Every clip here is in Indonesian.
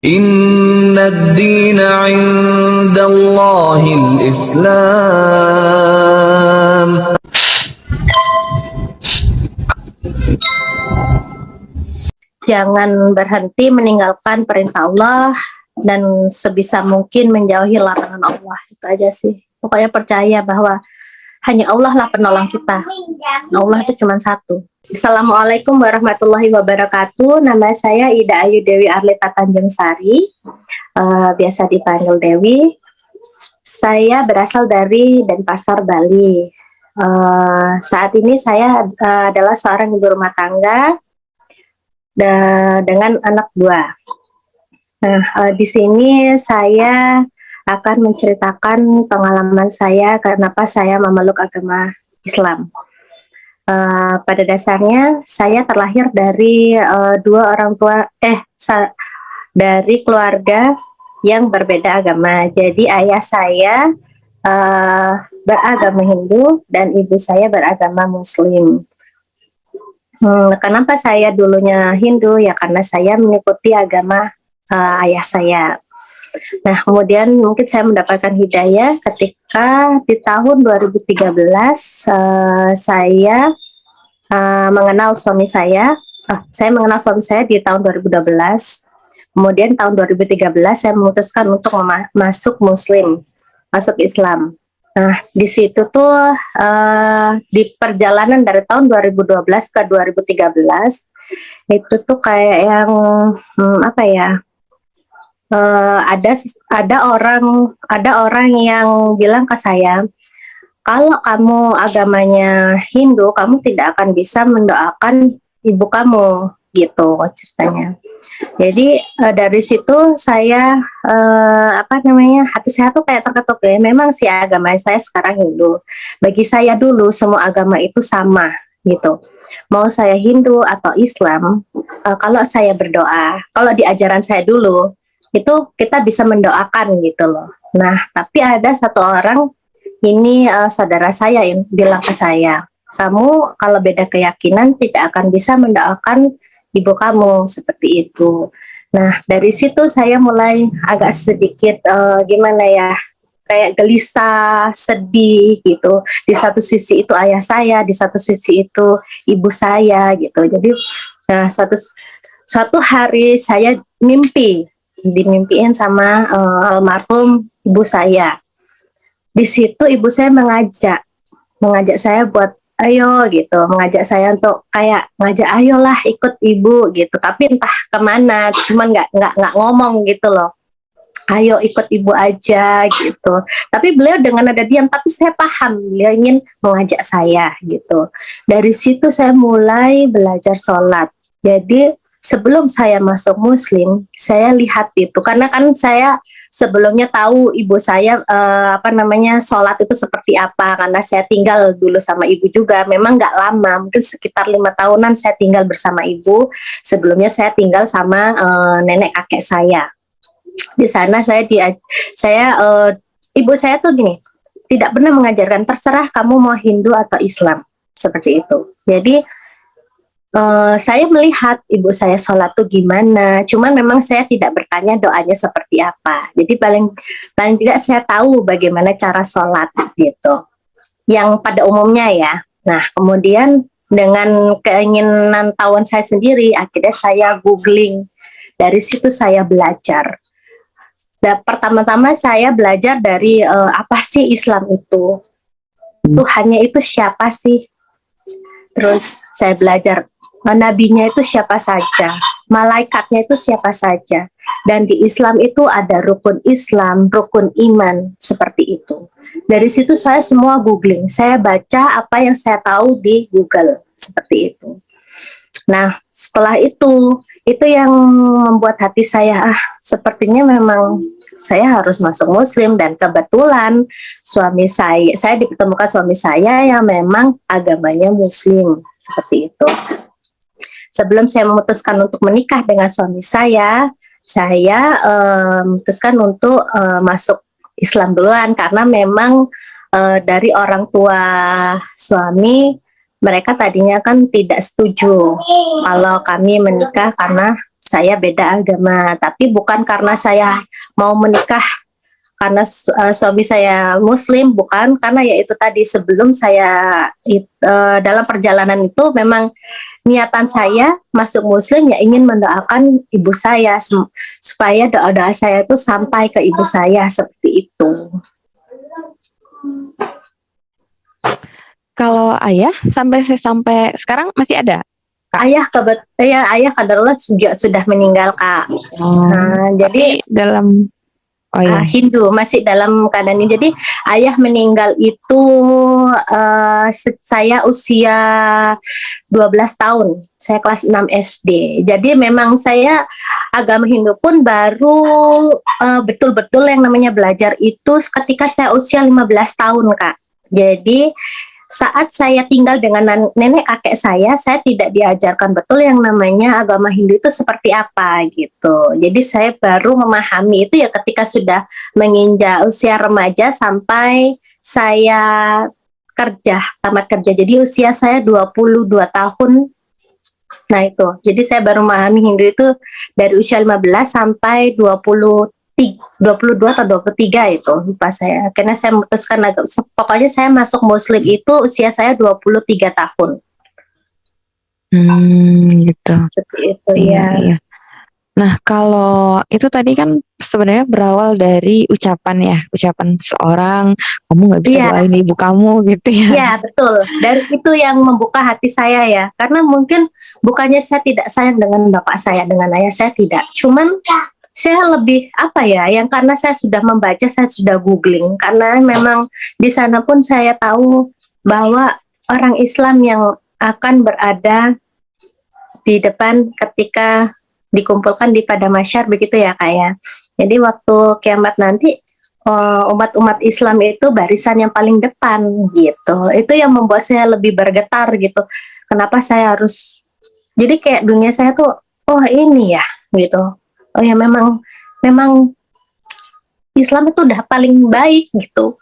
Inna ad-dina 'indallahil Islam. Jangan berhenti meninggalkan perintah Allah dan sebisa mungkin menjauhi larangan Allah. Itu aja sih. Pokoknya percaya bahwa hanya Allah lah penolong kita. Allah itu cuma satu. Assalamualaikum warahmatullahi wabarakatuh. Nama saya Ida Ayu Dewi Arlita Tanjung Sari, biasa dipanggil Dewi. Saya berasal dari Denpasar, Bali. Saat ini saya adalah seorang ibu rumah tangga dengan anak dua. Nah, di sini saya akan menceritakan pengalaman saya kenapa saya memeluk agama Islam. Pada dasarnya saya terlahir dari dua orang tua, dari keluarga yang berbeda agama. Jadi ayah saya beragama Hindu dan ibu saya beragama Muslim. Kenapa saya dulunya Hindu? Ya karena saya mengikuti agama ayah saya. Nah, kemudian mungkin saya mendapatkan hidayah ketika di tahun 2013 saya mengenal suami saya. Saya mengenal suami saya di tahun 2012. Kemudian tahun 2013 saya memutuskan untuk masuk Muslim, masuk Islam. Nah, di situ tuh di perjalanan dari tahun 2012 ke 2013 itu tuh kayak yang apa ya? Ada orang yang bilang ke saya, kalau kamu agamanya Hindu, kamu tidak akan bisa mendoakan ibu kamu, gitu ceritanya. Jadi dari situ saya hati saya tuh kayak terketuk ya. Memang sih agama saya sekarang Hindu. Bagi saya dulu semua agama itu sama gitu. Mau saya Hindu atau Islam, kalau saya berdoa, kalau di ajaran saya dulu itu kita bisa mendoakan gitu loh. Nah, tapi ada satu orang ini saudara saya yang bilang ke saya, kamu kalau beda keyakinan tidak akan bisa mendoakan ibu kamu seperti itu. Nah, dari situ saya mulai agak sedikit gimana ya, kayak gelisah, sedih gitu. Di satu sisi itu ayah saya, di satu sisi itu ibu saya gitu. Jadi, nah suatu hari saya dimimpiin sama almarhum ibu saya. Di situ ibu saya mengajak saya buat ayo gitu, mengajak saya untuk kayak ngajak ayolah ikut ibu gitu, tapi entah kemana, cuman nggak ngomong gitu loh, ayo ikut ibu aja gitu. Tapi beliau dengan nada diam, tapi saya paham beliau ingin mengajak saya gitu. Dari situ saya mulai belajar sholat. Jadi sebelum saya masuk Muslim, saya lihat itu karena kan saya sebelumnya tahu ibu saya sholat itu seperti apa karena saya tinggal dulu sama ibu juga. Memang nggak lama, mungkin sekitar 5 tahunan saya tinggal bersama ibu. Sebelumnya saya tinggal sama nenek kakek saya. Di sana ibu saya tuh gini, tidak pernah mengajarkan terserah kamu mau Hindu atau Islam seperti itu. Jadi saya melihat ibu saya sholat tuh gimana, cuman memang saya tidak bertanya doanya seperti apa. Jadi paling tidak saya tahu bagaimana cara sholat gitu, yang pada umumnya ya. Nah, kemudian dengan keinginan tahuan saya sendiri, akhirnya saya googling. Dari situ saya belajar. Pertama-tama saya belajar dari apa sih Islam itu, Tuhannya itu siapa sih. Terus saya belajar nabinya itu siapa saja, malaikatnya itu siapa saja, dan di Islam itu ada rukun Islam, rukun iman, seperti itu. Dari situ saya semua googling, saya baca apa yang saya tahu di Google, seperti itu. Nah, setelah itu yang membuat hati saya, sepertinya memang saya harus masuk Muslim, dan kebetulan saya dipertemukan suami saya yang memang agamanya Muslim, seperti itu. Sebelum saya memutuskan untuk menikah dengan suami saya memutuskan untuk masuk Islam duluan karena memang dari orang tua suami, mereka tadinya kan tidak setuju kalau kami menikah karena saya beda agama, tapi bukan karena saya mau menikah karena suami saya Muslim, bukan, karena ya itu tadi sebelum saya dalam perjalanan itu memang niatan saya masuk Muslim ya ingin mendoakan ibu saya supaya doa-doa saya itu sampai ke ibu saya seperti itu. Kalau ayah sampai sekarang masih ada? Kak? Ayah kadarullah sudah meninggal, Kak. Nah, jadi dalam Hindu masih dalam keadaan ini. Jadi ayah meninggal itu saya usia 12 tahun. Saya kelas 6 SD. Jadi memang saya agama Hindu pun baru betul-betul yang namanya belajar itu ketika saya usia 15 tahun, Kak. Jadi saat saya tinggal dengan nenek kakek saya tidak diajarkan betul yang namanya agama Hindu itu seperti apa gitu. Jadi saya baru memahami itu ya ketika sudah menginjak usia remaja sampai saya tamat kerja. Jadi usia saya 22 tahun. Nah itu, jadi saya baru memahami Hindu itu dari usia 15 sampai 22 atau 23 itu lupa saya. Karena saya memutuskan pokoknya saya masuk Muslim itu usia saya 23 tahun. Gitu. Seperti itu ya. Iya. Nah, kalau itu tadi kan sebenarnya berawal dari ucapan seorang, kamu nggak bisa doain ibu kamu gitu ya. Iya, betul. Dan itu yang membuka hati saya ya. Karena mungkin bukannya saya tidak sayang dengan bapak saya, dengan ayah saya tidak. Cuman saya lebih yang karena saya sudah membaca, saya sudah googling. Karena memang di sana pun saya tahu bahwa orang Islam yang akan berada di depan ketika dikumpulkan di padang mahsyar begitu ya, Kak ya. Jadi waktu kiamat nanti umat-umat Islam itu barisan yang paling depan gitu. Itu yang membuat saya lebih bergetar gitu. Kenapa saya harus, jadi kayak dunia saya tuh ini ya gitu. Oh ya memang Islam itu udah paling baik gitu.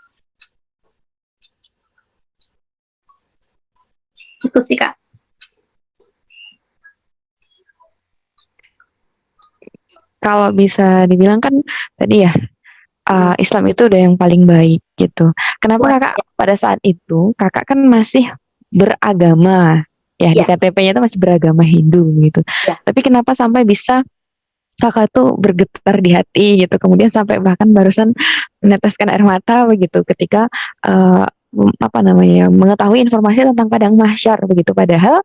Itu sih, Kak. Kalau bisa dibilang kan tadi ya Islam itu udah yang paling baik gitu. Kenapa kakak pada saat itu kakak kan masih beragama ya, di KTP-nya itu masih beragama Hindu gitu. Tapi kenapa sampai bisa kakak tuh bergetar di hati gitu, kemudian sampai bahkan barusan meneteskan air mata begitu ketika mengetahui informasi tentang padang mahsyar begitu, padahal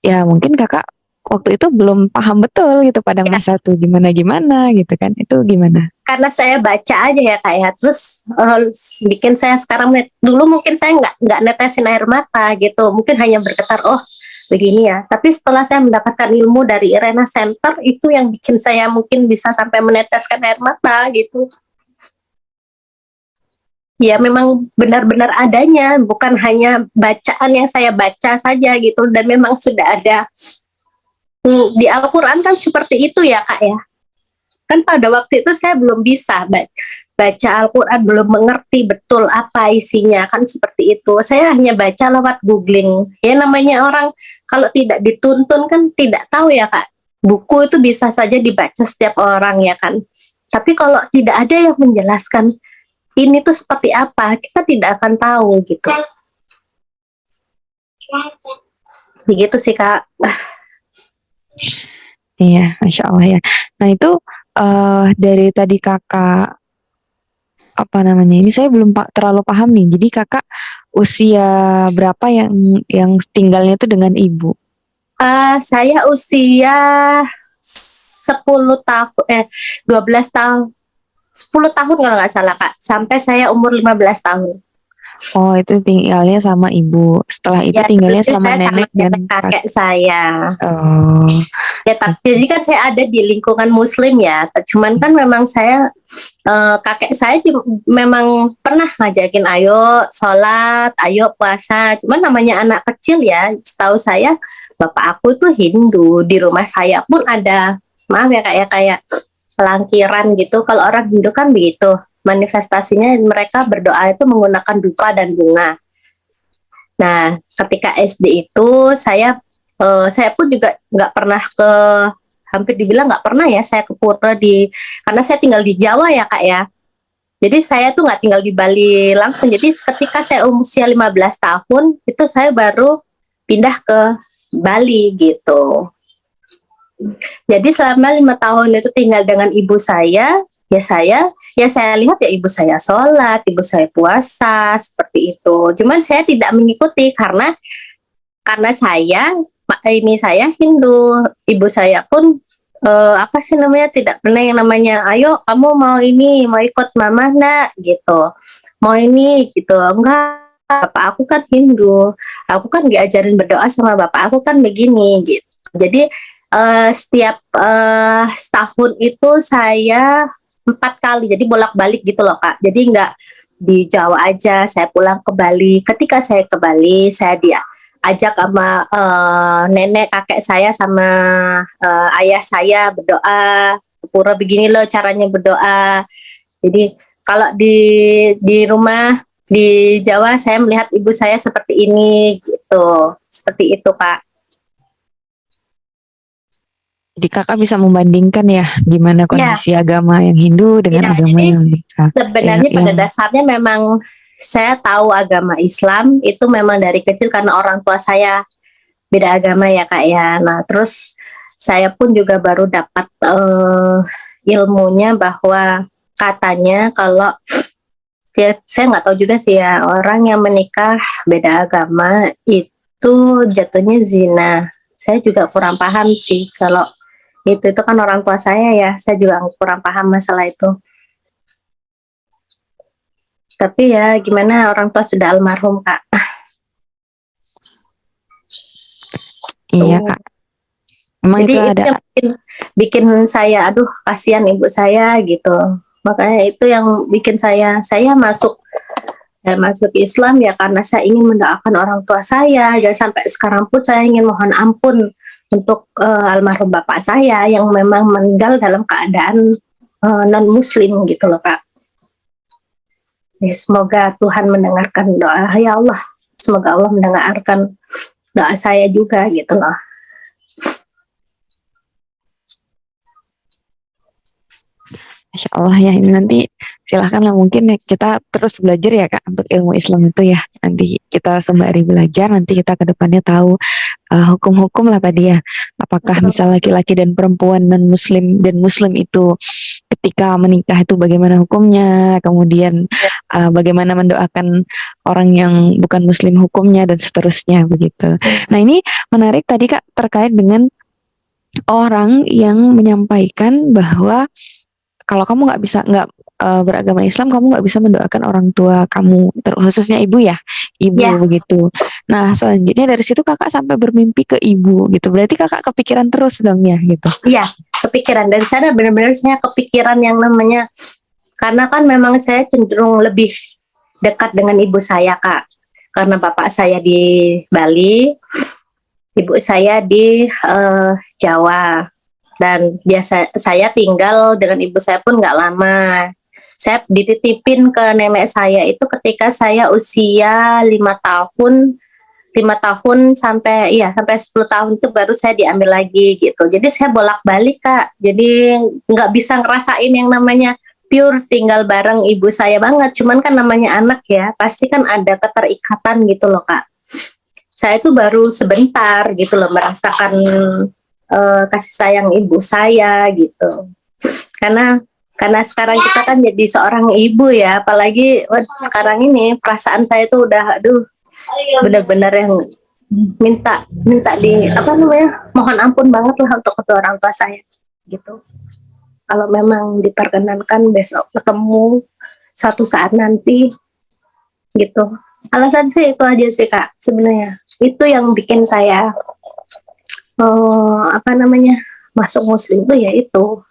ya mungkin kakak waktu itu belum paham betul gitu padang mahsyar tuh gimana gitu kan, itu gimana? Karena saya baca aja ya, Kak ya, terus bikin saya sekarang, dulu mungkin saya nggak netesin air mata gitu, mungkin hanya bergetar begini ya. Tapi setelah saya mendapatkan ilmu dari Irena Center, itu yang bikin saya mungkin bisa sampai meneteskan air mata gitu. Ya memang benar-benar adanya, bukan hanya bacaan yang saya baca saja gitu, dan memang sudah ada di Al-Quran kan seperti itu ya, Kak ya. Kan pada waktu itu saya belum bisa baca Al-Quran, belum mengerti betul apa isinya, kan seperti itu. Saya hanya baca lewat googling. Ya namanya orang kalau tidak dituntun kan tidak tahu ya, Kak. Buku itu bisa saja dibaca setiap orang ya kan. Tapi kalau tidak ada yang menjelaskan ini tuh seperti apa, kita tidak akan tahu gitu. Begitu sih, Kak. Iya, Masya Allah ya. Nah itu dari tadi kakak ini saya belum terlalu paham nih. Jadi kakak usia berapa yang tinggalnya itu dengan ibu? Saya usia 10 tahun 12 tahun 10 tahun kalau nggak salah, Kak, sampai saya umur 15 tahun. Oh, itu tinggalnya sama ibu. Setelah itu tinggalnya sama nenek dan kakek saya. Oh. Ya, jadi kan saya ada di lingkungan Muslim ya. Cuman kan memang saya kakek saya memang pernah ngajakin ayo sholat, ayo puasa. Cuman namanya anak kecil ya. Setahu saya bapak aku tuh Hindu. Di rumah saya pun ada, maaf ya Kak ya, kayak pelangkiran gitu. Kalau orang Hindu kan begitu. Manifestasinya mereka berdoa itu menggunakan dupa dan bunga. Nah, ketika SD itu saya pun juga nggak pernah ke hampir dibilang nggak pernah ya saya ke pura karena saya tinggal di Jawa ya Kak ya. Jadi saya tuh nggak tinggal di Bali langsung. Jadi ketika saya usia 15 tahun itu saya baru pindah ke Bali gitu. Jadi selama 5 tahun itu tinggal dengan ibu saya, ya saya lihat ya ibu saya sholat, ibu saya puasa seperti itu. Cuman saya tidak mengikuti karena saya Hindu, ibu saya pun apa sih namanya tidak pernah yang namanya, ayo kamu mau ini mau ikut mama nak gitu, mau ini gitu, enggak, bapak aku kan Hindu, aku kan diajarin berdoa sama bapak aku kan begini gitu. Jadi setiap setahun itu saya 4 kali, jadi bolak-balik gitu loh Kak. Jadi nggak di Jawa aja, saya pulang ke Bali. Ketika saya ke Bali, saya ajak sama nenek kakek saya sama ayah saya berdoa pura, begini loh caranya berdoa. Jadi kalau di rumah di Jawa saya melihat ibu saya seperti ini gitu, seperti itu Kak. Jadi kakak bisa membandingkan ya gimana Ya, kondisi agama yang Hindu dengan ya. agama Jadi yang sebenarnya pada dasarnya memang saya tahu agama Islam itu memang dari kecil karena orang tua saya beda agama ya Kak ya. Nah terus saya pun juga baru dapat ilmunya bahwa katanya kalau ya, saya nggak tahu juga sih ya, orang yang menikah beda agama itu jatuhnya zina. Saya juga kurang paham sih kalau itu kan orang tua saya juga kurang paham masalah itu. Tapi ya gimana, orang tua sudah almarhum Kak. Iya Kak. Emang Jadi itu itu ada. yang bikin saya, aduh kasihan ibu saya gitu. Makanya itu yang bikin saya masuk Islam ya karena saya ingin mendoakan orang tua saya, dan sampai sekarang pun saya ingin mohon ampun untuk almarhum bapak saya yang memang meninggal dalam keadaan non muslim gitu loh Kak. Ya, semoga Tuhan mendengarkan doa ya Allah, semoga Allah mendengarkan doa saya juga gitu loh. Masya Allah ya, ini nanti silahkan lah, mungkin ya kita terus belajar ya Kak untuk ilmu Islam itu ya. Nanti kita sembari belajar, nanti kita ke depannya tahu hukum-hukum lah tadi ya. Apakah misal laki-laki dan perempuan non muslim dan muslim itu ketika menikah itu bagaimana hukumnya, kemudian bagaimana mendoakan orang yang bukan muslim hukumnya dan seterusnya begitu. Nah ini menarik tadi Kak terkait dengan orang yang menyampaikan bahwa kalau kamu nggak beragama Islam, kamu nggak bisa mendoakan orang tua kamu, khususnya ibu ya, ibu Ya. begitu. Nah selanjutnya dari situ kakak sampai bermimpi ke ibu gitu. Berarti kakak kepikiran terus dong ya gitu. Iya, kepikiran dari sana, benar-benar saya kepikiran yang namanya, karena kan memang saya cenderung lebih dekat dengan ibu saya Kak, karena bapak saya di Bali, ibu saya di Jawa. Dan saya tinggal dengan ibu saya pun nggak lama. Saya dititipin ke nenek saya itu ketika saya usia 5 tahun, 5 tahun sampai 10 tahun itu baru saya diambil lagi gitu. Jadi saya bolak-balik Kak. Jadi nggak bisa ngerasain yang namanya pure tinggal bareng ibu saya banget. Cuman kan namanya anak ya, pasti kan ada keterikatan gitu loh Kak. Saya itu baru sebentar gitu loh merasakan kasih sayang ibu saya gitu. Karena sekarang kita kan jadi seorang ibu ya, apalagi sekarang ini perasaan saya tuh udah benar-benar yang minta mohon ampun banget lah untuk kedua orang tua saya gitu. Kalau memang diperkenankan besok ketemu suatu saat nanti gitu. Alasan sih itu aja sih Kak sebenarnya. Itu yang bikin saya masuk muslim tuh ya itu.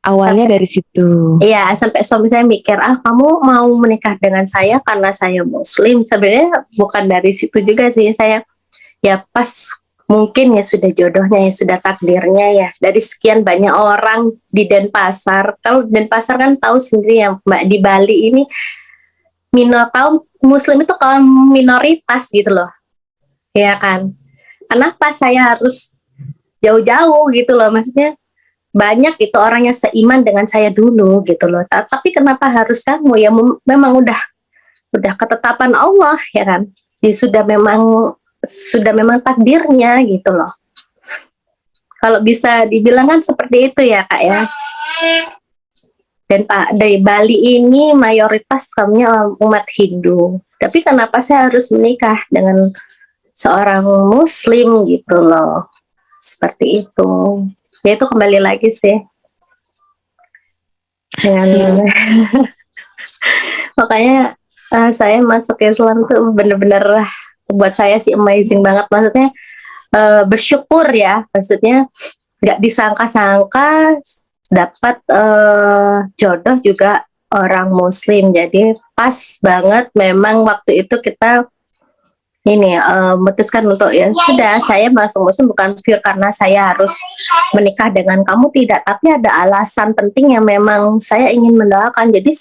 Awalnya dari situ. Iya, sampai suami saya mikir, kamu mau menikah dengan saya karena saya muslim. Sebenarnya bukan dari situ juga sih, saya ya pas mungkin ya sudah jodohnya, ya sudah takdirnya ya. Dari sekian banyak orang di Denpasar, kalau Denpasar kan tahu sendiri ya Mbak, di Bali ini kaum muslim itu kaum minoritas gitu loh, ya kan. Kenapa saya harus jauh-jauh gitu loh, maksudnya banyak itu orang yang seiman dengan saya dulu gitu loh. Tapi kenapa harus kamu? Ya memang udah ketetapan Allah ya kan. Jadi sudah memang takdirnya gitu loh. Kalau bisa dibilang kan seperti itu ya Kak ya. Dan Pak dari Bali ini mayoritas kaumnya umat Hindu. Tapi kenapa saya harus menikah dengan seorang Muslim gitu loh? Seperti itu. Ya itu kembali lagi sih dengan Iya. makanya saya masuk Islam tuh bener-bener buat saya sih amazing banget, maksudnya bersyukur ya, maksudnya nggak disangka-sangka dapat jodoh juga orang Muslim, jadi pas banget memang waktu itu kita ini memutuskan untuk ya sudah saya masuk Muslim bukan pure karena saya harus menikah dengan kamu, tidak, tapi ada alasan penting yang memang saya ingin mendoakan. Jadi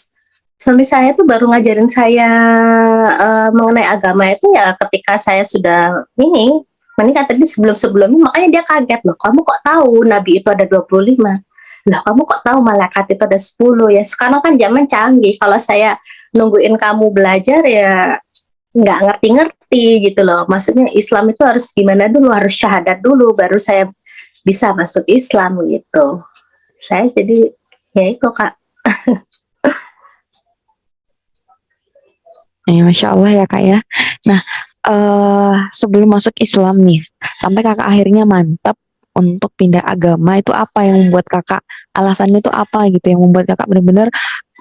suami saya tuh baru ngajarin saya mengenai agama itu ya ketika saya sudah ini menikah, tadi sebelum-sebelumnya, makanya dia kaget, loh kamu kok tahu Nabi itu ada 25, loh kamu kok tahu malaikat itu ada 10, ya sekarang kan zaman canggih, kalau saya nungguin kamu belajar ya nggak ngerti-ngerti gitu loh, maksudnya Islam itu harus gimana dulu, harus syahadat dulu baru saya bisa masuk Islam gitu. Saya jadi ya itu Kak. Ya, Masya Allah ya Kak ya. Nah, sebelum masuk Islam nih, sampai Kakak akhirnya mantap untuk pindah agama, itu apa yang membuat Kakak, alasannya itu apa gitu, yang membuat Kakak benar-benar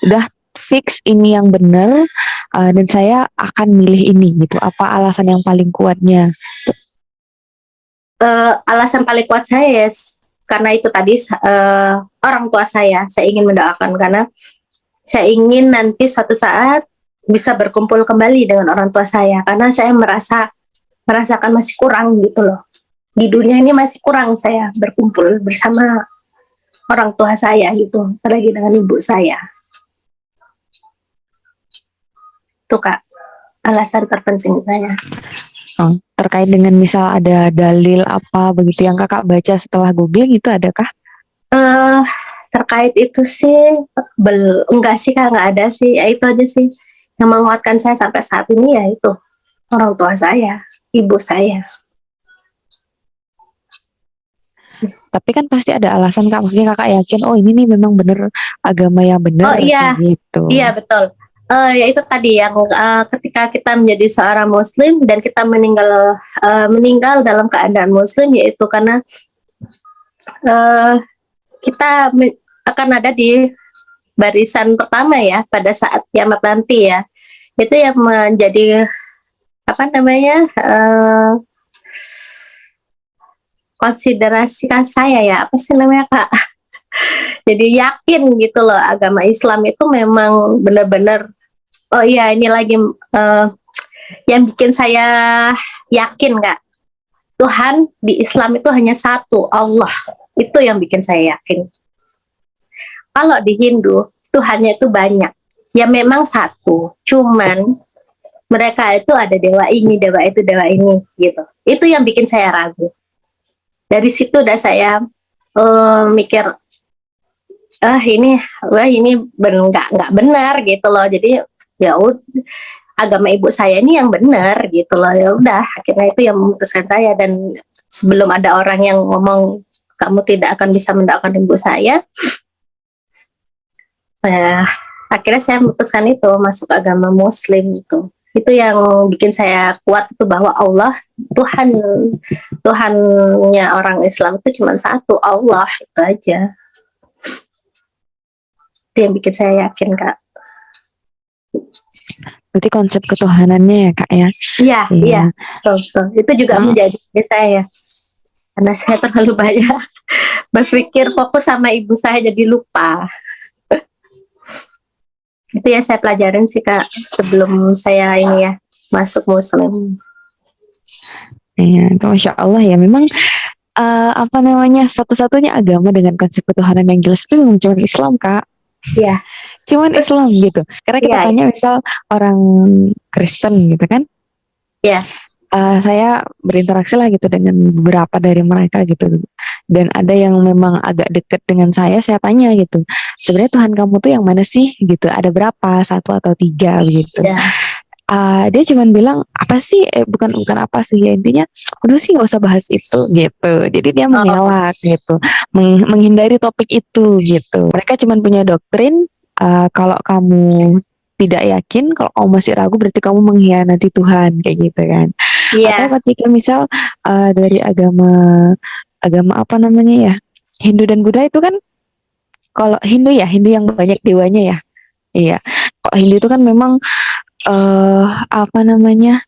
udah fix ini yang benar, dan saya akan milih ini gitu. Apa alasan yang paling kuatnya? Alasan paling kuat saya ya karena itu tadi orang tua saya ingin mendoakan karena saya ingin nanti suatu saat bisa berkumpul kembali dengan orang tua saya, karena saya merasakan masih kurang gitu loh, di dunia ini masih kurang saya berkumpul bersama orang tua saya gitu, apalagi dengan ibu saya. Itu Kak alasan terpenting saya. Oh, terkait dengan misal ada dalil apa begitu yang Kakak baca setelah googling, itu adakah? eh Terkait itu sih enggak sih Kak, enggak ada sih, ya itu aja sih yang menguatkan saya sampai saat ini, ya itu orang tua saya, ibu saya. Tapi kan pasti ada alasan Kak, maksudnya Kakak yakin, oh ini nih memang bener agama yang Oh bener kayak iya, iya gitu. betul. Ya itu tadi yang ketika kita menjadi seorang Muslim dan kita meninggal dalam keadaan Muslim, yaitu karena eh, kita akan ada di barisan pertama ya pada saat kiamat nanti ya. Itu yang menjadi apa namanya konsiderasikan saya ya, apa sih namanya Kak? Jadi yakin gitu loh, agama Islam itu memang benar-benar, oh iya ini lagi yang bikin saya yakin Kak, Tuhan di Islam itu hanya satu, Allah. Itu yang bikin saya yakin. Kalau di Hindu Tuhannya itu banyak, ya memang satu, cuman mereka itu ada dewa ini, dewa itu, dewa ini gitu. Itu yang bikin saya ragu. Dari situ udah saya mikir, ini wah ini nggak benar gitu loh. Jadi ya udah, agama ibu saya ini yang benar gitu loh. Ya udah, akhirnya itu yang memutuskan saya. Dan sebelum ada orang yang ngomong kamu tidak akan bisa mendoakan ibu saya, akhirnya saya memutuskan itu masuk agama Muslim itu. Itu yang bikin saya kuat, itu bahwa Allah, Tuhannya orang Islam itu cuma satu, Allah, itu aja. Itu yang bikin saya yakin Kak. Berarti konsep ketuhanannya ya Kak ya? Iya, Iya. iya, betul. Itu juga menjadi saya, karena saya terlalu banyak berpikir fokus sama ibu saya jadi lupa. Itu ya saya pelajarin sih Kak sebelum saya ini ya masuk Muslim. Iya, itu Masya Allah ya. Memang apa namanya, satu-satunya agama dengan konsep ketuhanan yang jelas itu memang cuma Islam Kak. Iya, Cuman Islam gitu. Karena kita iya, tanya misal orang Kristen gitu kan, iya, saya berinteraksi lah gitu dengan beberapa dari mereka gitu. dan ada yang memang agak dekat dengan saya tanya gitu, sebenarnya Tuhan kamu tuh yang mana sih gitu, ada berapa, satu atau tiga gitu. Ya. Dia cuman bilang apa sih, bukan bukan apa sih ya, intinya udah sih nggak usah bahas itu gitu. Jadi dia Oh, mengelak gitu, menghindari topik itu gitu. Mereka cuman punya doktrin, kalau kamu tidak yakin, kalau kamu masih ragu berarti kamu mengkhianati Tuhan kayak gitu kan. Atau iya. ketika misal dari agama agama apa namanya ya, Hindu dan Buddha itu kan, kalau Hindu ya Hindu yang banyak dewanya ya. Iya. Kok Hindu itu kan memang apa namanya,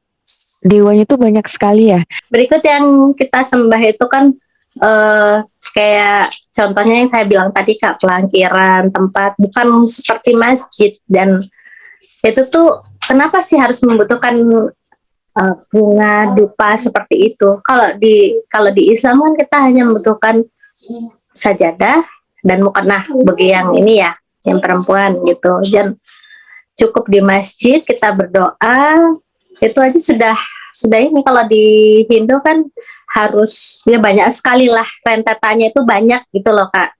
dewanya tuh banyak sekali ya. Berikut yang kita sembah itu kan eh, kayak contohnya yang saya bilang tadi Kak, pelangkiran tempat bukan seperti masjid. Dan itu tuh kenapa sih harus membutuhkan bunga dupa seperti itu? Kalau di Islam kan kita hanya membutuhkan sajadah dan mukena bagi yang ini ya, yang perempuan gitu. Dan cukup di masjid kita berdoa, itu aja sudah ini. Kalau di Hindu kan harus ya banyak sekali lah, rentetannya itu banyak gitu loh Kak.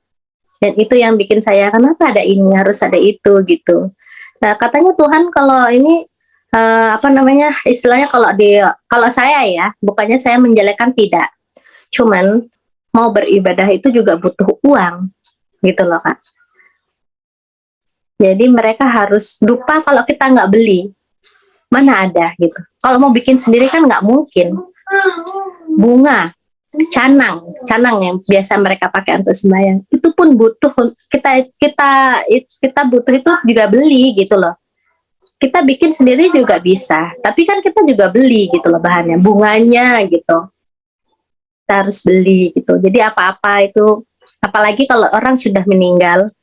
Dan itu yang bikin saya, kenapa ada ini harus ada itu gitu. Nah katanya Tuhan kalau ini apa namanya istilahnya, kalau saya ya, bukannya saya menjelekkan, tidak, cuman mau beribadah itu juga butuh uang gitu loh Kak. Jadi mereka harus dupa, kalau kita nggak beli mana ada gitu. Kalau mau bikin sendiri kan nggak mungkin. Bunga, canang yang biasa mereka pakai untuk sembahyang, itu pun butuh, kita kita kita butuh itu juga beli gitu loh. Kita bikin sendiri juga bisa, tapi kan kita juga beli gitu loh bahannya, bunganya gitu. Kita harus beli gitu. Jadi apa-apa itu, apalagi kalau orang sudah meninggal,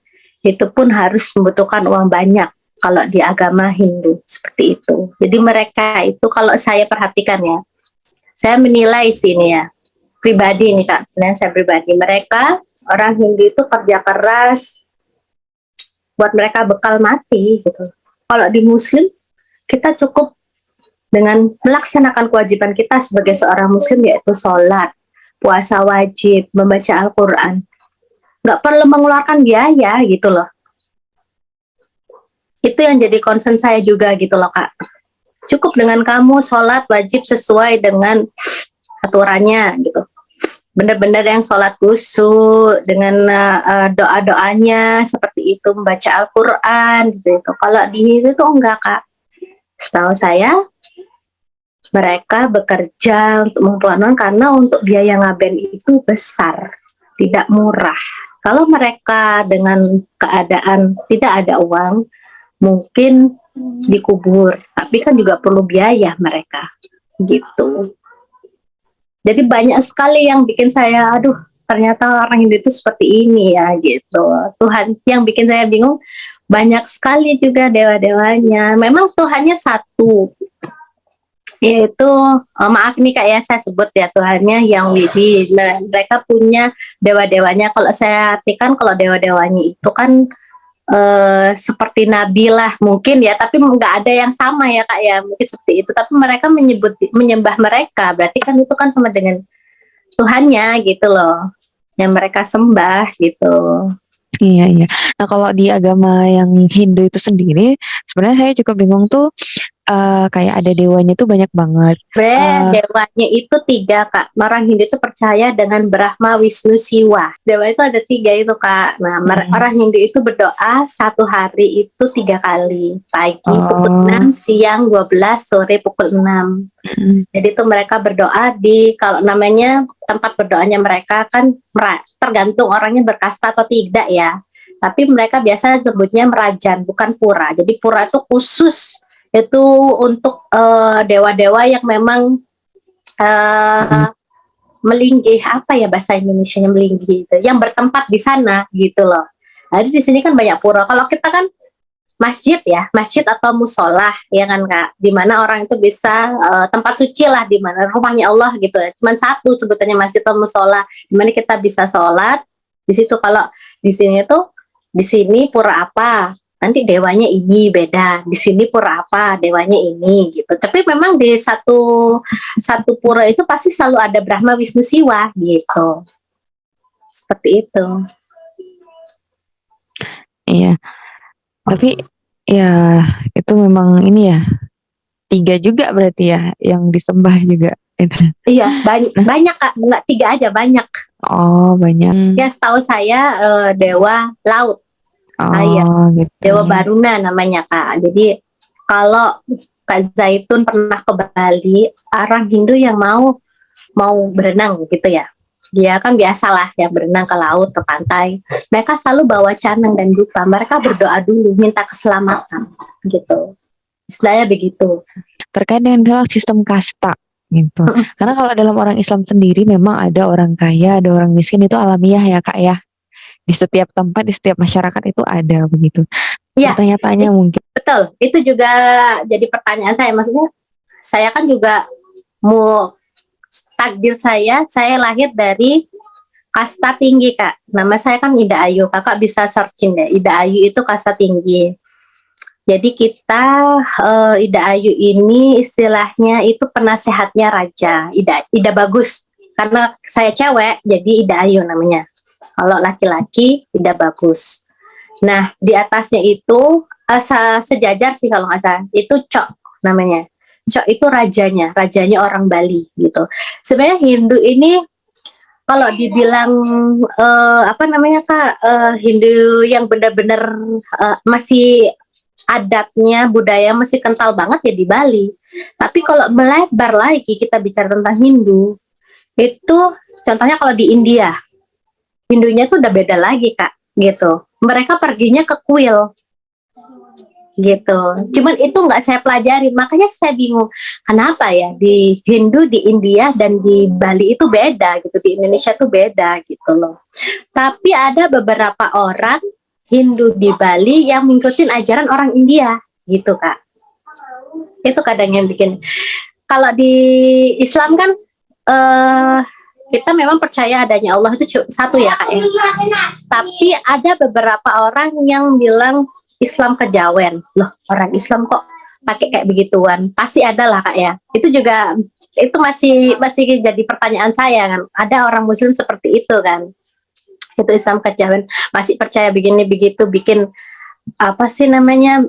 itu pun harus membutuhkan uang banyak kalau di agama Hindu seperti itu. Jadi mereka itu, kalau saya perhatikan ya, saya menilai sini ya, pribadi nih Kak, dan saya pribadi, mereka orang Hindu itu kerja keras buat mereka bekal mati gitu. Kalau di Muslim, kita cukup dengan melaksanakan kewajiban kita sebagai seorang Muslim, yaitu sholat, puasa wajib, membaca Al-Quran. Nggak perlu mengeluarkan biaya gitu loh. Itu yang jadi concern saya juga gitu loh Kak. Cukup dengan kamu sholat wajib sesuai dengan aturannya gitu. Benar-benar yang sholat khusyuk dengan doa-doanya seperti itu, membaca Al-Quran gitu. Kalau di Hindu tuh enggak Kak. Setahu saya mereka bekerja untuk mengumpulkan, karena untuk biaya ngaben itu besar, tidak murah. Kalau mereka dengan keadaan tidak ada uang, mungkin dikubur, tapi kan juga perlu biaya mereka gitu. Jadi banyak sekali yang bikin saya, aduh, ternyata orang Hindu itu seperti ini ya gitu. Tuhan yang bikin saya bingung, banyak sekali juga dewa-dewanya. Memang Tuhannya satu, yaitu maaf nih Kak ya, saya sebut ya, Tuhannya yang Widi. Mereka punya dewa-dewanya. Kalau saya artikan, kalau dewa-dewanya itu kan seperti nabi lah mungkin ya, tapi nggak ada yang sama ya Kak ya, mungkin seperti itu. Tapi mereka menyembah mereka, berarti kan itu kan sama dengan Tuhannya gitu loh, yang mereka sembah gitu. Iya, iya. Nah, kalau di agama yang Hindu itu sendiri, sebenarnya saya juga bingung tuh, kayak ada dewanya tuh banyak banget. Dewanya itu tiga Kak. Orang Hindu itu percaya dengan Brahma, Wisnu, Siwa. Dewa itu ada tiga itu Kak. Nah, orang Hindu itu berdoa satu hari itu 3 kali. Pagi pukul 6, siang 12, sore pukul 6. Jadi itu mereka berdoa di, kalau namanya tempat berdoanya mereka kan tergantung orangnya berkasta atau tidak ya. Tapi mereka biasa sebutnya merajan, bukan pura. Jadi pura itu khusus, itu untuk dewa-dewa yang memang melinggih, apa ya bahasa Indonesianya melinggih itu, yang bertempat di sana gitu loh. Jadi di sini kan banyak pura. Kalau kita kan masjid ya, masjid atau musola ya kan Kak, di mana orang itu bisa tempat suci lah, di mana rumahnya Allah gitu. Cuman satu sebutannya masjid atau musola, di mana kita bisa sholat di situ. Kalau di sini tuh, di sini pura apa, nanti dewanya ini beda, di sini pura apa, dewanya ini gitu. Tapi memang di satu pura itu pasti selalu ada Brahma, Wisnu, Siwa gitu. seperti itu. Iya, tapi ya itu memang ini ya, 3 juga berarti ya yang disembah juga itu. Iya, Nah, banyak Kak, nggak 3 aja, banyak. oh banyak. Ya setahu saya dewa laut, air, Oh gitu. dewa Baruna namanya Kak. Jadi kalau Kak Zaitun pernah ke Bali, orang Hindu yang mau berenang gitu ya. Dia kan biasalah yang berenang ke laut, ke pantai. Mereka selalu bawa canang dan dupa. Mereka berdoa dulu, minta keselamatan gitu. Istilahnya begitu. Terkait dengan misalnya sistem kasta gitu. Karena kalau dalam orang Islam sendiri memang ada orang kaya, ada orang miskin, itu alamiah ya Kak ya. Di setiap tempat, di setiap masyarakat itu ada begitu. Iya, Bertanya-tanya mungkin. betul. Itu juga jadi pertanyaan saya. Maksudnya, saya kan juga mau takdir saya lahir dari kasta tinggi Kak. Nama saya kan Ida Ayu. Kakak bisa searching deh. Ida Ayu itu kasta tinggi. Jadi kita Ida Ayu ini istilahnya itu penasehatnya raja. Ida Bagus. Karena saya cewek, jadi Ida Ayu namanya. Kalau laki-laki, Ida Bagus. Nah, di atasnya itu sejajar sih kalau nggak salah. Itu Cok namanya. Cok itu rajanya orang Bali gitu. Sebenarnya Hindu ini kalau dibilang apa namanya Kak, Hindu yang benar-benar masih adatnya, budaya masih kental banget ya di Bali. Tapi kalau melebar lagi kita bicara tentang Hindu, itu contohnya kalau di India, Hindunya tuh udah beda lagi Kak, gitu. Mereka perginya ke kuil, gitu. Cuman itu nggak saya pelajari, makanya saya bingung kenapa ya di Hindu di India dan di Bali itu beda gitu, di Indonesia tuh beda gitu loh. Tapi ada beberapa orang Hindu di Bali yang mengikuti ajaran orang India gitu Kak. Itu kadang yang bikin, kalau di Islam kan eh, kita memang percaya adanya Allah itu satu ya Kak ya. Tapi ada beberapa orang yang bilang Islam kejawen. Loh, orang Islam kok pakai kayak begituan? Pasti ada lah Kak ya. Itu juga itu masih jadi pertanyaan saya kan. Ada orang muslim seperti itu kan. Itu Islam kejawen, masih percaya begini begitu, bikin apa sih namanya,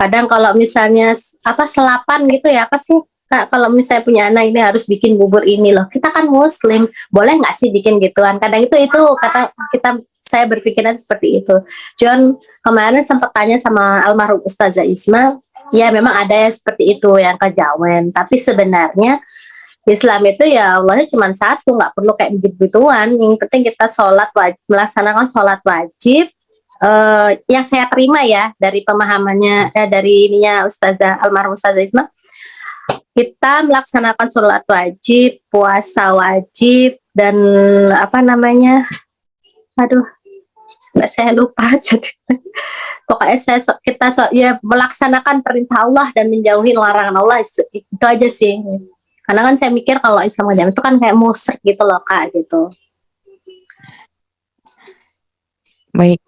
kadang kalau misalnya apa selapan gitu ya, apa sih Kak, kalau misalnya punya anak ini harus bikin bubur ini loh, kita kan muslim, boleh nggak sih bikin gituan, kadang itu kata kita, saya berpikirnya seperti itu. John kemarin sempat tanya sama almarhum Ustazah Isma, ya memang ada yang seperti itu yang kejawen, tapi sebenarnya Islam itu ya Allahnya cuma satu, nggak perlu kayak begituan. Yang penting kita melaksanakan sholat wajib. Yang saya terima ya dari pemahamannya, dari ininya Ustazah almarhum Ustazah Isma, kita melaksanakan sholat wajib, puasa wajib, dan apa namanya, aduh, saya lupa jadi. Pokoknya kita ya melaksanakan perintah Allah dan menjauhi larangan Allah, itu aja sih. Karena kan saya mikir kalau Islam kejawen itu kan kayak musyrik gitu loh Kak gitu. Baik,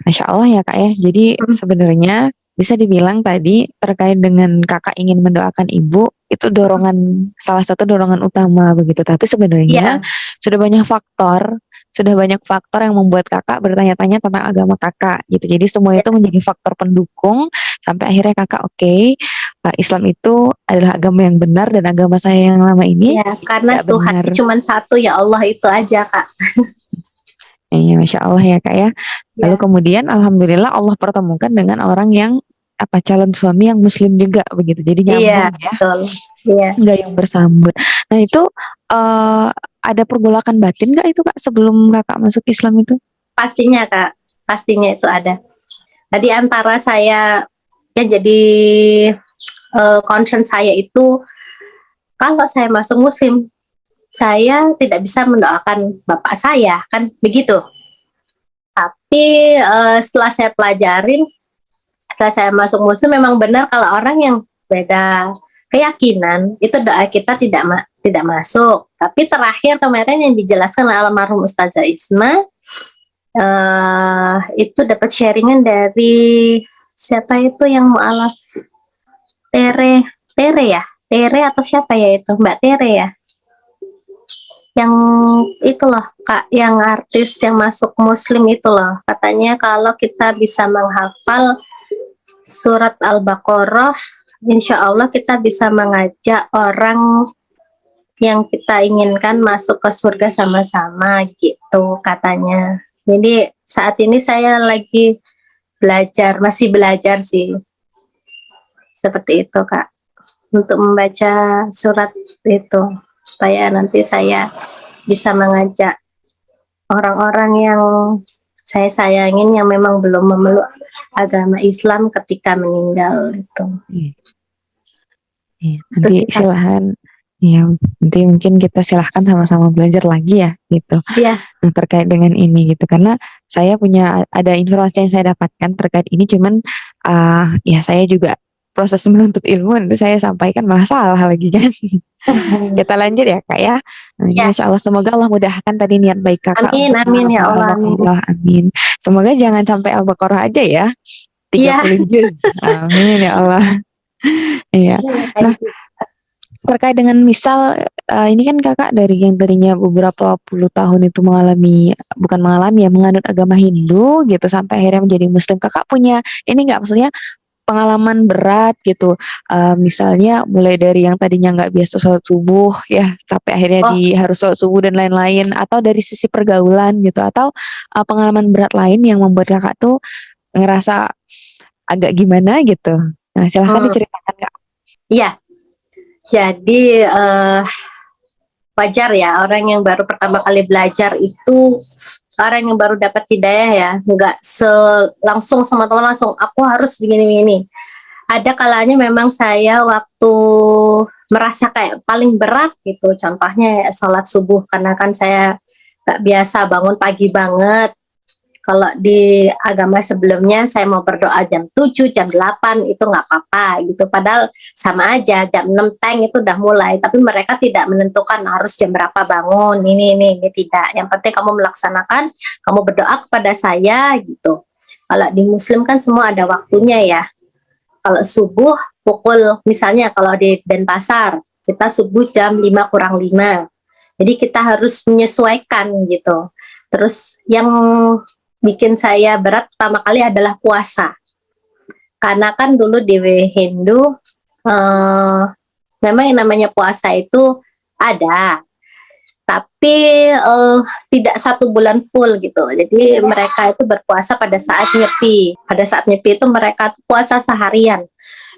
Masya Allah ya Kak ya. Jadi sebenarnya bisa dibilang tadi terkait dengan Kakak ingin mendoakan ibu, itu salah satu dorongan utama begitu. Tapi sebenarnya Iya, sudah banyak faktor yang membuat Kakak bertanya-tanya tentang agama Kakak gitu. Jadi semua ya, itu menjadi faktor pendukung sampai akhirnya Kakak oke, Islam itu adalah agama yang benar dan agama saya yang lama ini ya, karena tidak Tuhan benar. cuma satu ya Allah itu aja Kak. Ya, Masya Allah ya Kak ya. Lalu Ya, kemudian Alhamdulillah Allah pertemukan dengan orang yang calon suami yang Muslim juga begitu. Jadi iya nyambung ya, betul. Iya, nggak yang bersambut. Nah itu eh, ada pergolakan batin nggak itu Kak sebelum Kakak masuk Islam itu? pastinya Kak, pastinya itu ada. Jadi antara saya yang jadi concern saya itu, kalau saya masuk Muslim, saya tidak bisa mendoakan bapak saya, kan begitu. Tapi setelah saya pelajarin, setelah saya masuk Muslim, memang benar kalau orang yang beda keyakinan itu doa kita tidak masuk. Tapi terakhir kemarin yang dijelaskan oleh almarhum Ustazah Isma, itu dapat sharingan dari siapa itu yang mualaf, Tere Tere ya, Tere atau siapa ya itu, Mbak Tere ya. yang itu loh Kak, yang artis yang masuk Muslim itu loh. Katanya kalau kita bisa menghafal surat Al-Baqarah, insya Allah kita bisa mengajak orang yang kita inginkan masuk ke surga sama-sama gitu katanya. Jadi saat ini saya lagi belajar, masih belajar sih. Seperti itu Kak. Untuk membaca surat itu supaya nanti saya bisa mengajak orang-orang yang saya sayangin yang memang belum memeluk agama Islam ketika meninggal itu. Nanti silahkan, ya nanti mungkin kita silahkan sama-sama belajar lagi ya gitu. Iya. Nah, terkait dengan ini gitu, karena saya punya ada informasi yang saya dapatkan terkait ini, cuman ya saya juga proses menuntut ilmu nanti saya sampaikan malah salah lagi kan. Kita lanjut ya Kak ya. Nah, ini Ya. Masya Allah, semoga Allah mudahkan tadi niat baik Kakak. Amin, amin ya Allah, amin. Amin. Semoga jangan sampai Al-Baqarah aja ya. 30 juz. Amin ya Allah. Iya. Nah, terkait dengan misal ini kan Kakak dari yang tadinya beberapa puluh tahun itu bukan mengalami ya, menganut agama Hindu gitu sampai akhirnya menjadi Muslim. Kakak punya ini nggak, maksudnya pengalaman berat gitu, misalnya mulai dari yang tadinya nggak biasa sholat subuh ya sampai akhirnya harus sholat subuh dan lain-lain, atau dari sisi pergaulan gitu, atau pengalaman berat lain yang membuat Kakak tuh ngerasa agak gimana gitu. Nah, silahkan diceritakan Kak. Iya. Jadi wajar ya orang yang baru pertama kali belajar itu, orang yang baru dapat hidayah ya, nggak langsung sama teman langsung aku harus begini-begini. Ada kalanya memang saya waktu merasa kayak paling berat gitu, contohnya ya, sholat subuh, karena kan saya nggak biasa bangun pagi banget. Kalau di agama sebelumnya saya mau berdoa jam 7, jam 8 itu nggak apa-apa gitu. Padahal sama aja jam 6 teng itu udah mulai. Tapi mereka tidak menentukan harus jam berapa bangun, ini tidak. Yang penting kamu melaksanakan, kamu berdoa kepada saya gitu. Kalau di Muslim kan semua ada waktunya ya. Kalau subuh pukul, misalnya kalau di Denpasar, kita subuh jam 5 kurang 5. Jadi kita harus menyesuaikan gitu. Terus yang bikin saya berat pertama kali adalah puasa. Karena kan dulu di Hindu memang yang namanya puasa itu ada, tapi tidak 1 bulan full gitu. Jadi mereka itu berpuasa pada saat nyepi. Pada saat nyepi itu mereka puasa seharian.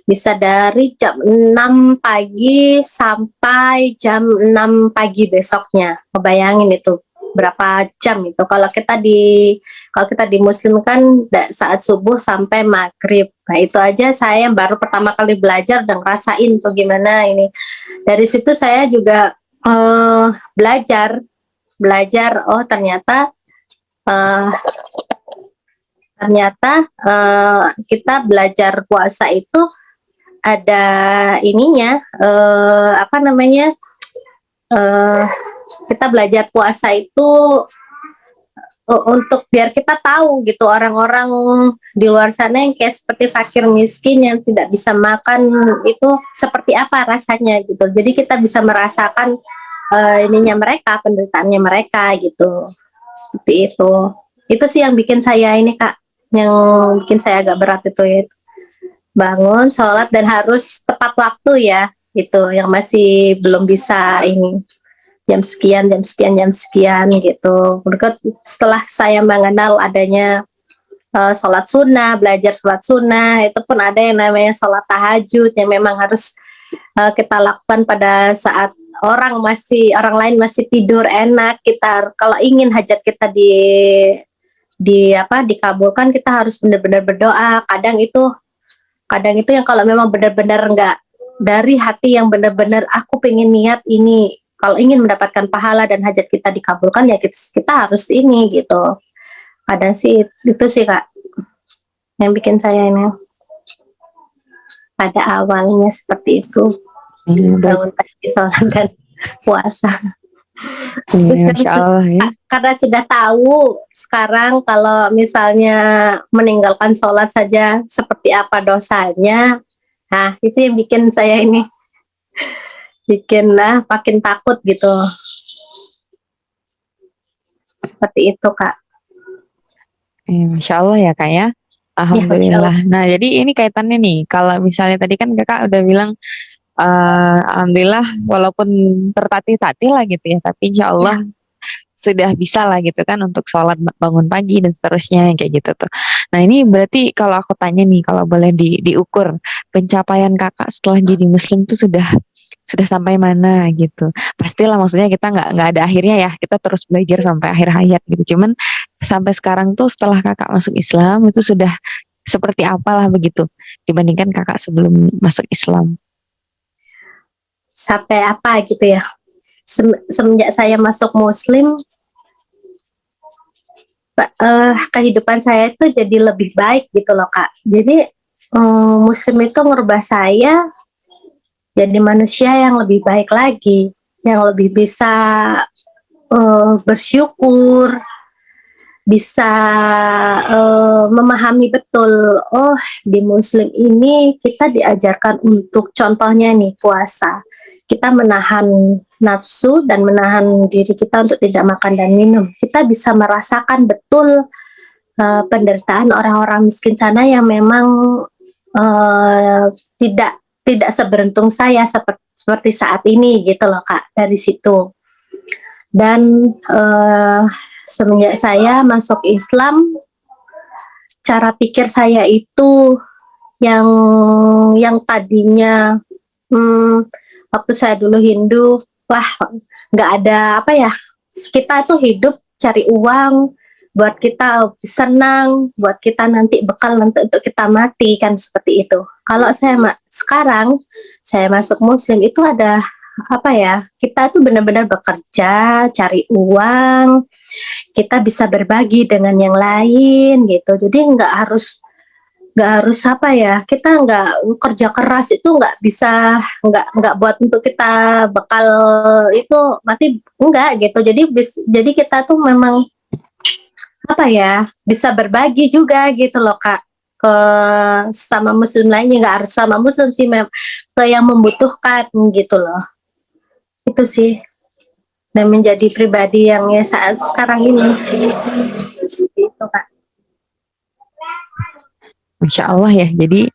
Bisa dari jam 6 pagi sampai jam 6 pagi besoknya. Kebayangin itu berapa jam itu. Kalau kita di Muslim kan saat subuh sampai maghrib. Nah itu aja saya baru pertama kali belajar dan ngerasain tuh gimana ini. Dari situ saya juga belajar. Oh ternyata kita belajar puasa itu ada ininya, kita belajar puasa itu untuk biar kita tahu gitu orang-orang di luar sana yang kayak seperti fakir miskin yang tidak bisa makan itu seperti apa rasanya gitu. Jadi kita bisa merasakan ininya mereka, penderitaannya mereka gitu. Seperti itu. Itu sih yang bikin saya ini Kak, yang bikin saya agak berat itu ya. Bangun, sholat dan harus tepat waktu ya, gitu. Yang masih belum bisa ini jam sekian gitu. Berikut setelah saya mengenal adanya sholat sunnah, belajar sholat sunnah, itu pun ada yang namanya sholat tahajud yang memang harus kita lakukan pada saat orang lain masih tidur enak. Kita kalau ingin hajat kita dikabulkan, kita harus benar-benar berdoa. Kadang itu yang kalau memang benar-benar enggak dari hati yang benar-benar aku pengen niat ini, kalau ingin mendapatkan pahala dan hajat kita dikabulkan ya kita harus ini gitu. Kadang sih itu sih Kak yang bikin saya ini pada awalnya seperti itu, bangun pagi sholat dan puasa. Masya Allah, ya. Karena sudah tahu sekarang kalau misalnya meninggalkan sholat saja seperti apa dosanya, nah itu yang bikin saya ini makin takut gitu. Seperti itu Kak. Masya Allah ya kak ya. Ya, Masya Allah. Alhamdulillah. Nah jadi ini kaitannya nih. Kalau misalnya tadi kan kakak udah bilang alhamdulillah walaupun tertatih-tatih lah gitu ya, tapi insya Allah Ya, sudah bisa lah gitu kan untuk sholat bangun pagi dan seterusnya kayak gitu tuh. Nah ini berarti kalau aku tanya nih, kalau boleh diukur pencapaian kakak setelah jadi muslim tuh sudah sampai mana gitu. Pastilah maksudnya kita nggak ada akhirnya ya, kita terus belajar sampai akhir hayat gitu. Cuman sampai sekarang tuh setelah kakak masuk Islam itu sudah seperti apalah begitu dibandingkan kakak sebelum masuk Islam. sampai apa gitu ya. Semenjak saya masuk muslim, kehidupan saya itu jadi lebih baik gitu loh Kak. Jadi muslim itu ngerubah saya jadi manusia yang lebih baik lagi, yang lebih bisa bersyukur, bisa memahami betul, oh di muslim ini kita diajarkan untuk contohnya nih puasa. Kita menahan nafsu dan menahan diri kita untuk tidak makan dan minum. Kita bisa merasakan betul penderitaan orang-orang miskin sana yang memang tidak tidak seberuntung saya seperti saat ini gitu loh Kak, dari situ. Dan semenjak saya masuk Islam, cara pikir saya itu yang tadinya waktu saya dulu Hindu, wah nggak ada apa ya, kita tuh hidup cari uang buat kita senang, buat kita nanti bekal nanti untuk kita mati kan, seperti itu. Kalau saya sekarang saya masuk muslim itu ada apa ya, kita tuh benar-benar bekerja cari uang, kita bisa berbagi dengan yang lain gitu. Jadi nggak harus apa ya, kita nggak kerja keras itu nggak bisa, nggak buat untuk kita bekal itu mati, enggak gitu. Jadi kita tuh memang apa ya, bisa berbagi juga gitu loh Kak, ke sama muslim lainnya, nggak harus sama muslim sih, ke yang membutuhkan gitu loh. Itu sih, dan menjadi pribadi yang ya saat sekarang ini seperti itu Kak. Masya Allah ya. Jadi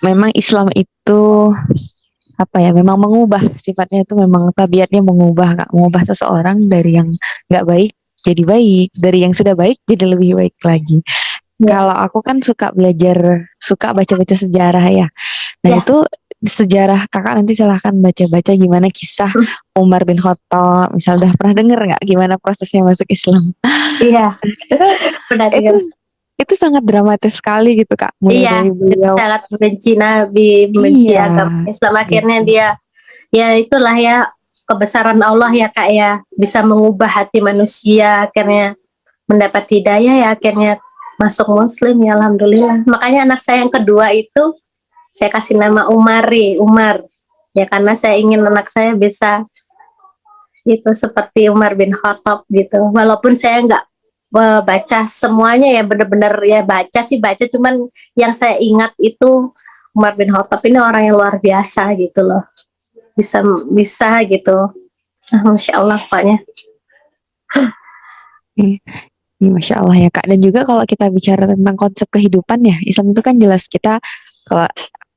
memang Islam itu apa ya? Memang mengubah sifatnya, itu memang tabiatnya mengubah kak, mengubah seseorang dari yang nggak baik jadi baik, dari yang sudah baik jadi lebih baik lagi. Ya, Kalau aku kan suka belajar, suka baca-baca sejarah ya. Nah ya, itu sejarah kakak nanti silahkan baca-baca gimana kisah Umar bin Khattab. Misal udah pernah denger nggak gimana prosesnya masuk Islam? iya, pernah Itu dengar. itu sangat dramatis sekali gitu kak. Mulai Iya, dari dia beliau, sangat membenci Nabi, membenci iya, agama Islam. Akhirnya gitu. dia, ya itulah ya kebesaran Allah ya Kak ya, bisa mengubah hati manusia, akhirnya mendapat hidayah ya, akhirnya masuk Muslim ya, alhamdulillah. Makanya anak saya yang kedua itu saya kasih nama Umar, ya karena saya ingin anak saya bisa itu seperti Umar bin Khattab gitu. Walaupun saya nggak baca semuanya ya, benar-benar ya baca sih baca, cuman yang saya ingat itu Umar bin Khattab ini orang yang luar biasa gitu loh, bisa bisa gitu. Masya Allah pokoknya. Iya, iya, Masya Allah ya Kak. Dan juga kalau kita bicara tentang konsep kehidupan ya, Islam itu kan jelas kita kalau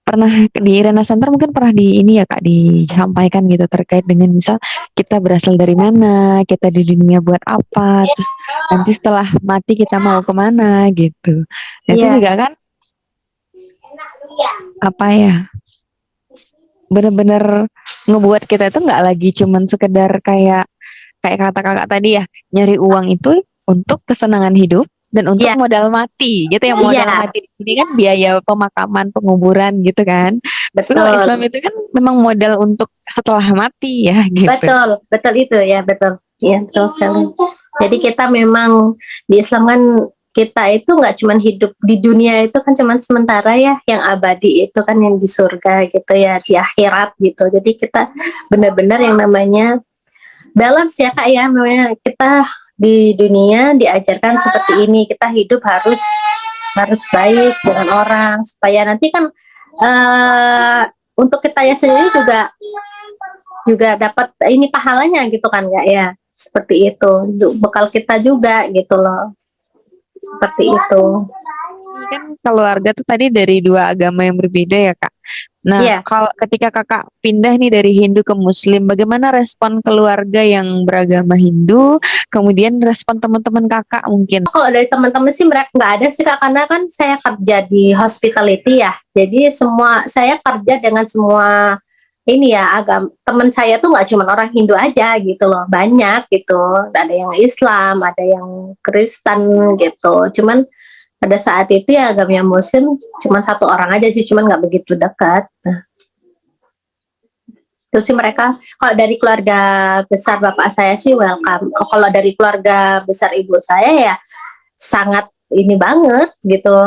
pernah di Irena Center mungkin pernah di ini ya Kak disampaikan gitu terkait dengan misal kita berasal dari mana, kita di dunia buat apa, terus nanti setelah mati kita mau kemana gitu. Nah, itu Iya, juga kan apa ya, bener-bener ngebuat kita itu nggak lagi cuman sekedar kayak kayak kata kakak tadi ya, nyari uang itu untuk kesenangan hidup dan untuk iya, modal mati gitu ya. Modal iya, mati di sini kan biaya pemakaman, penguburan gitu kan. Tapi kalau betul, Islam itu kan memang modal untuk setelah mati ya gitu. betul, betul itu ya, betul, ya betul sekali. Jadi kita memang di Islam kan, kita itu nggak cuma hidup di dunia itu kan cuma sementara ya, yang abadi itu kan yang di surga gitu ya, di akhirat gitu. Jadi kita benar-benar yang namanya balance ya Kak ya, namanya kita di dunia diajarkan seperti ini, kita hidup harus harus baik dengan orang supaya nanti kan untuk kita ya sendiri juga juga dapat ini pahalanya gitu kan Kak ya. seperti itu, bekal kita juga gitu loh, seperti itu. Ini kan keluarga tuh tadi dari dua agama yang berbeda ya Kak. Nah, Iya, kalau ketika Kakak pindah nih dari Hindu ke Muslim, bagaimana respon keluarga yang beragama Hindu, kemudian respon teman-teman Kakak mungkin? kalau dari teman-teman sih mereka nggak ada sih Kak, karena kan saya kerja di hospitality ya, jadi semua saya kerja dengan semua ini ya, agama teman saya tuh nggak cuma orang Hindu aja gitu loh, banyak gitu, ada yang Islam, ada yang Kristen gitu, cuman pada saat itu ya agamanya Muslim cuma satu orang aja sih, cuman nggak begitu dekat. Nah, itu sih mereka, kalau dari keluarga besar bapak saya sih welcome. Oh, kalau dari keluarga besar ibu saya ya sangat ini banget gitu.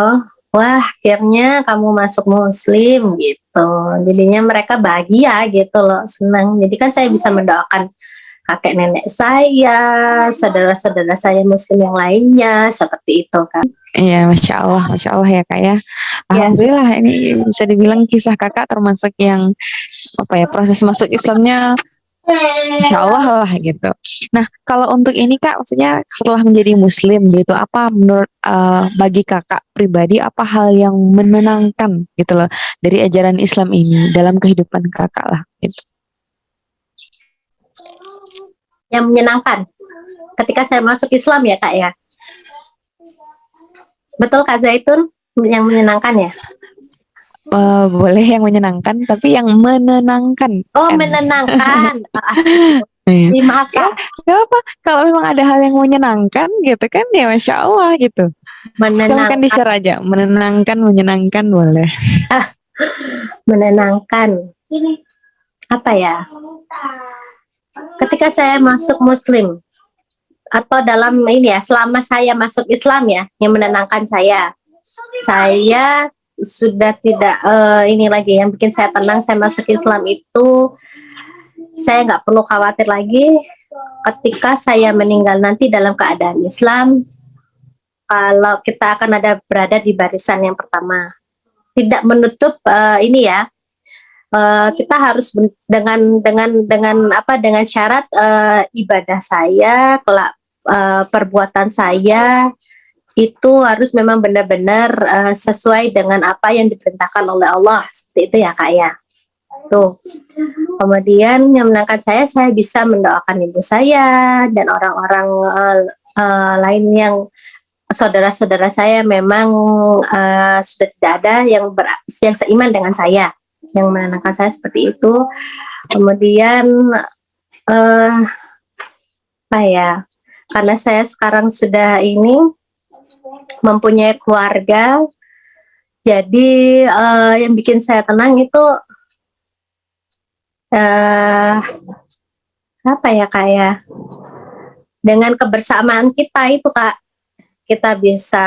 Wah, akhirnya kamu masuk Muslim gitu. Jadinya mereka bahagia gitu loh, senang. Jadi kan saya bisa mendoakan kakek nenek saya, saudara-saudara saya Muslim yang lainnya, seperti itu kan. Iya, Masya Allah ya Kak ya. Ya, Alhamdulillah ini bisa dibilang kisah Kakak termasuk yang apa ya, proses masuk Islamnya Masya Allah lah gitu. Nah, kalau untuk ini Kak, maksudnya setelah menjadi Muslim gitu, apa menurut bagi Kakak pribadi apa hal yang menenangkan gitu loh dari ajaran Islam ini dalam kehidupan Kakak lah gitu. yang menyenangkan ketika saya masuk Islam ya Kak ya. Betul Kak Zaitun, yang menyenangkan ya. Boleh yang menyenangkan, tapi yang menenangkan Oh, kan. menenangkan. Iya. Maaf Ya, Kak, gak apa. Kalau memang ada hal yang menyenangkan gitu kan, ya Masya Allah gitu. Silahkan menenangkan. di-share aja. Menenangkan, menyenangkan boleh. Ah, menenangkan. Apa ya? Ketika saya masuk Muslim atau dalam ini ya, selama saya masuk Islam ya, yang menenangkan saya sudah tidak ini lagi yang bikin saya tenang. Saya masuk Islam itu saya nggak perlu khawatir lagi ketika saya meninggal nanti dalam keadaan Islam, kalau kita akan ada berada di barisan yang pertama. Tidak menutup ini ya, kita harus dengan syarat ibadah saya, kelak perbuatan saya itu harus memang benar-benar sesuai dengan apa yang diperintahkan oleh Allah, seperti itu ya Kak ya. Tuh. Kemudian yang menangkan saya bisa mendoakan ibu saya dan orang-orang lain yang saudara-saudara saya memang sudah tidak ada yang seiman dengan saya, yang menenangkan saya seperti itu. Kemudian apa ya? Karena saya sekarang sudah ini mempunyai keluarga, jadi yang bikin saya tenang itu apa ya Kak ya? Dengan kebersamaan kita itu Kak, kita bisa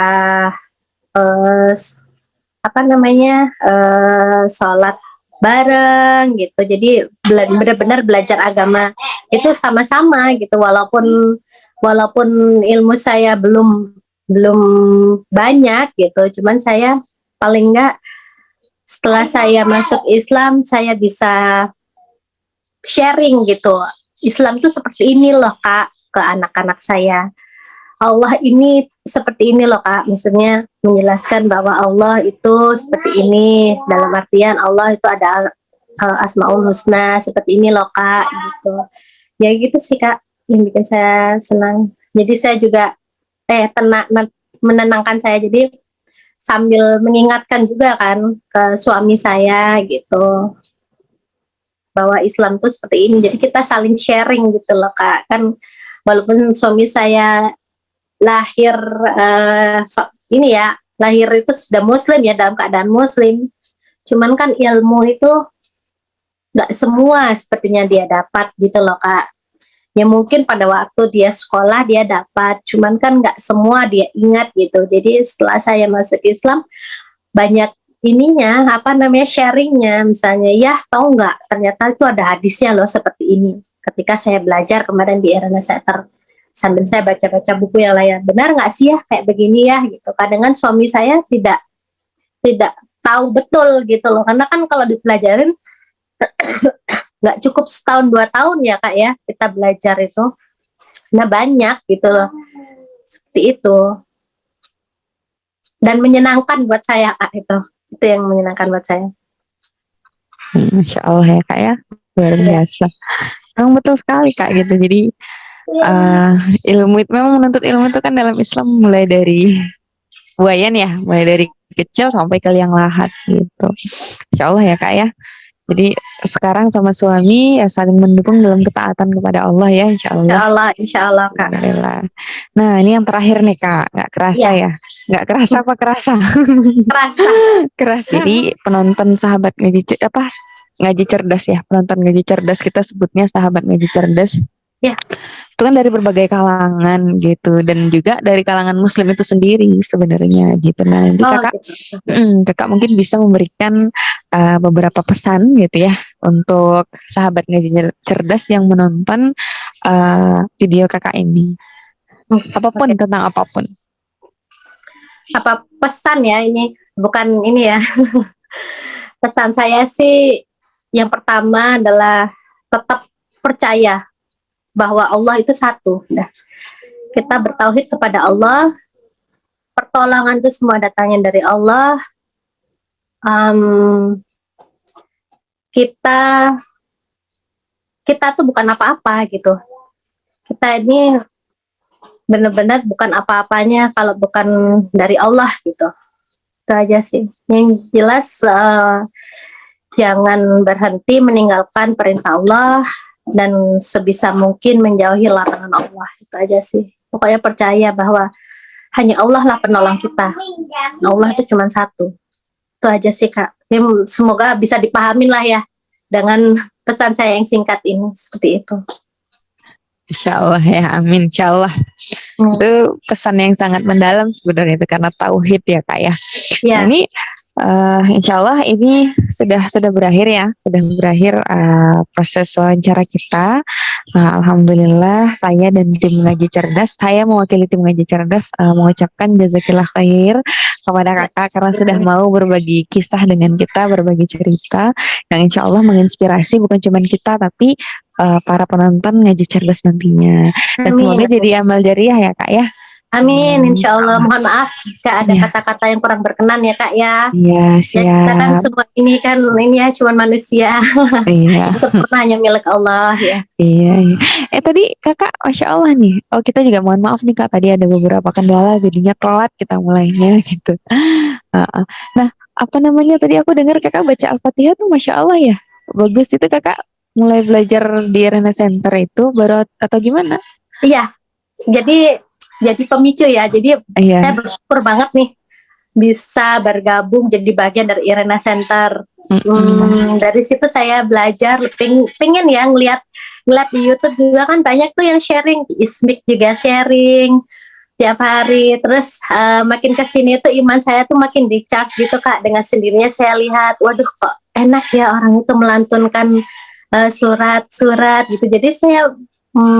apa namanya sholat bareng gitu, jadi benar-benar belajar agama itu sama-sama gitu, walaupun ilmu saya belum banyak gitu, cuman saya paling enggak setelah saya masuk Islam saya bisa sharing gitu, Islam tuh seperti ini loh Kak, ke anak-anak saya. Allah ini seperti ini loh Kak, maksudnya menjelaskan bahwa Allah itu seperti ini, dalam artian Allah itu ada Asmaul Husna seperti ini loh Kak gitu. Ya gitu sih Kak yang bikin saya senang. Jadi saya juga menenangkan saya, jadi sambil mengingatkan juga kan ke suami saya gitu bahwa Islam tuh seperti ini. Jadi kita saling sharing gitu loh Kak. Kan walaupun suami saya lahir ini ya, lahir itu sudah Muslim ya, dalam keadaan Muslim, cuman kan ilmu itu nggak semua sepertinya dia dapat gitu loh Kak. Ya mungkin pada waktu dia sekolah dia dapat, cuman kan nggak semua dia ingat gitu. Jadi setelah saya masuk Islam, banyak ininya, apa namanya, sharingnya, misalnya ya tahu nggak, ternyata itu ada hadisnya loh seperti ini. Ketika saya belajar kemarin di Era Center, sambil saya baca-baca buku yang lain, benar nggak sih ya kayak begini ya gitu. Kadang suami saya tidak tidak tahu betul gitu loh, karena kan kalau dipelajarin nggak cukup setahun 2 tahun ya Kak ya kita belajar itu. banyak gitu loh, seperti itu. Dan menyenangkan buat saya Kak, itu yang menyenangkan buat saya. Masya Allah ya kak ya, luar biasa. Memang betul sekali kak gitu. Jadi ilmu itu memang menuntut ilmu itu kan dalam Islam mulai dari buayan ya, mulai dari kecil sampai ke liang lahat gitu. Insya Allah ya kak ya. Jadi sekarang sama suami ya saling mendukung dalam ketaatan kepada Allah ya, insya Allah. Insya Allah Kak. Alhamdulillah. Nah ini yang terakhir nih kak, nggak kerasa Ya. ya, nggak kerasa apa kerasa? Kerasa. Keras. Jadi penonton sahabat ngaji cerdas ya, penonton ngaji cerdas kita sebutnya sahabat ngaji cerdas. Ya. Itu kan dari berbagai kalangan gitu dan juga dari kalangan muslim itu sendiri sebenarnya gitu. Nah, nanti kakak Gitu. kakak mungkin bisa memberikan beberapa pesan gitu ya untuk sahabat ngaji cerdas yang menonton video kakak ini. Apapun tentang apapun. Apa pesan ya ini? Bukan ini ya. Pesan saya sih yang pertama adalah tetap percaya bahwa Allah itu satu. Nah, kita bertauhid kepada Allah, pertolongan itu semua datangnya dari Allah. Kita tuh bukan apa-apa gitu. Kita ini benar-benar bukan apa-apanya kalau bukan dari Allah gitu. Itu aja sih. Yang jelas jangan berhenti meninggalkan perintah Allah dan sebisa mungkin menjauhi larangan Allah. Itu aja sih. Pokoknya percaya bahwa hanya Allah lah penolong kita. Allah itu cuma satu. Itu aja sih Kak. Jadi, semoga bisa dipahamin lah ya dengan pesan saya yang singkat ini, seperti itu. Insya Allah ya, amin. Insya Allah itu pesan yang sangat mendalam sebenarnya itu karena tauhid ya kak ya. Ya. Nah, ini insya Allah ini sudah berakhir ya, sudah berakhir proses wawancara kita. Alhamdulillah saya dan tim Ngaji Cerdas, saya mewakili tim Ngaji Cerdas mengucapkan jazakillah khair kepada kakak karena sudah mau berbagi kisah dengan kita, berbagi cerita yang insya Allah menginspirasi bukan cuma kita tapi para penonton Ngaji Cerdas nantinya. Dan semoga jadi amal jariah ya kak ya. Amin, insya Allah. Mohon maaf jika ada kata-kata yang kurang berkenan ya kak ya. Iya, siap. Ya, kita kan semua ini kan ini ya cuma manusia. Iya. Sempurna hanya milik Allah ya. Iya. Tadi kakak, masya Allah nih. Oh kita juga mohon maaf nih kak. Tadi ada beberapa kendala, jadinya telat kita mulainya gitu. Nah, apa namanya tadi aku dengar kakak baca Al-Fatihah tuh masya Allah ya. Bagus itu kakak. Mulai belajar di Arena Center itu baru atau gimana? Iya. Jadi pemicu ya. Jadi saya bersyukur banget nih bisa bergabung jadi bagian dari Irena Center. Dari situ saya belajar, pengen ya ngeliat di YouTube juga kan banyak tuh yang sharing, Ismik juga sharing tiap hari. Terus makin kesini tuh iman saya tuh makin di-charge gitu kak. Dengan sendirinya saya lihat, waduh kok enak ya orang itu melantunkan surat-surat gitu. Jadi saya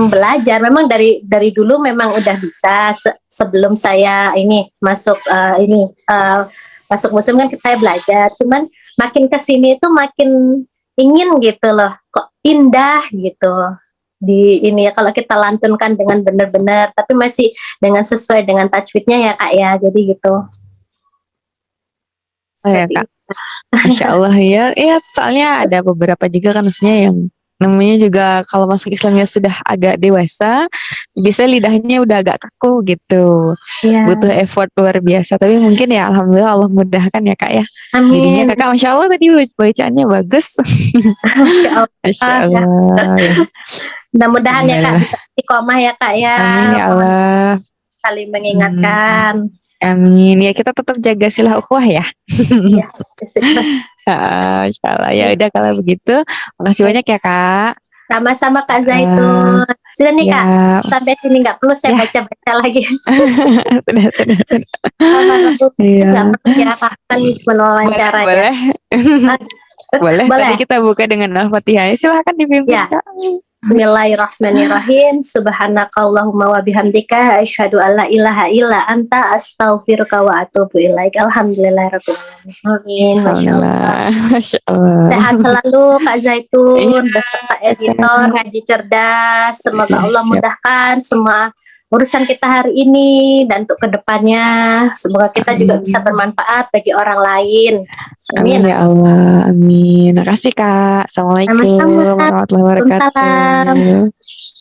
belajar memang dari dulu memang udah bisa sebelum saya ini masuk masuk muslim kan saya belajar, cuman makin kesini itu makin ingin gitu loh, kok indah gitu di ini ya kalau kita lantunkan dengan benar-benar tapi masih dengan sesuai dengan tajwidnya ya kak ya, jadi gitu. Ya kak, Masya Allah ya, soalnya ada beberapa juga kan maksudnya yang namanya juga kalau masuk Islamnya sudah agak dewasa, bisa lidahnya udah agak kaku gitu, butuh effort luar biasa. Tapi mungkin ya Alhamdulillah Allah mudahkan ya kak ya. Amin. Jadinya kakak Masya Allah tadi bacaannya bagus. Masya Allah. Ya. Mudah-mudahan ya kak bisa istiqomah ya kak ya. Amin ya Allah. Saling mengingatkan. Amin. Ya kita tetap jaga silah ukhuwah ya. Ya. Insya Allah. Ya udah kalau begitu, makasih banyak ya kak. Sama-sama Kak Zaitun. Sudah nih Kak, sampai sini nggak perlu saya baca-baca lagi. Sudah. Nggak perlu diapakan cuma wawancara ya. Boleh. Tadi kita buka dengan Al-Fatihah. Silahkan dipimpin Kak. Bismillahirrahmanirrahim. Subhanakallahumma wa bihamdika asyhadu alla ilaha illa anta astaghfiruka wa atubu ilaik. Alhamdulillahirabbil alamin. Amin. Masyaallah. Alhamdulillah, Masya Allah. Sehat selalu Kak Iya, Zaitun beserta editor Ngaji Cerdas. Semoga Allah siap. mudahkan semua urusan kita hari ini dan untuk kedepannya. Semoga kita juga bisa bermanfaat bagi orang lain. Amin Amin. ya Allah, amin. Makasih Kak. Assalamualaikum Sama-sama. warahmatullahi Waalaikumsalam. wabarakatuh.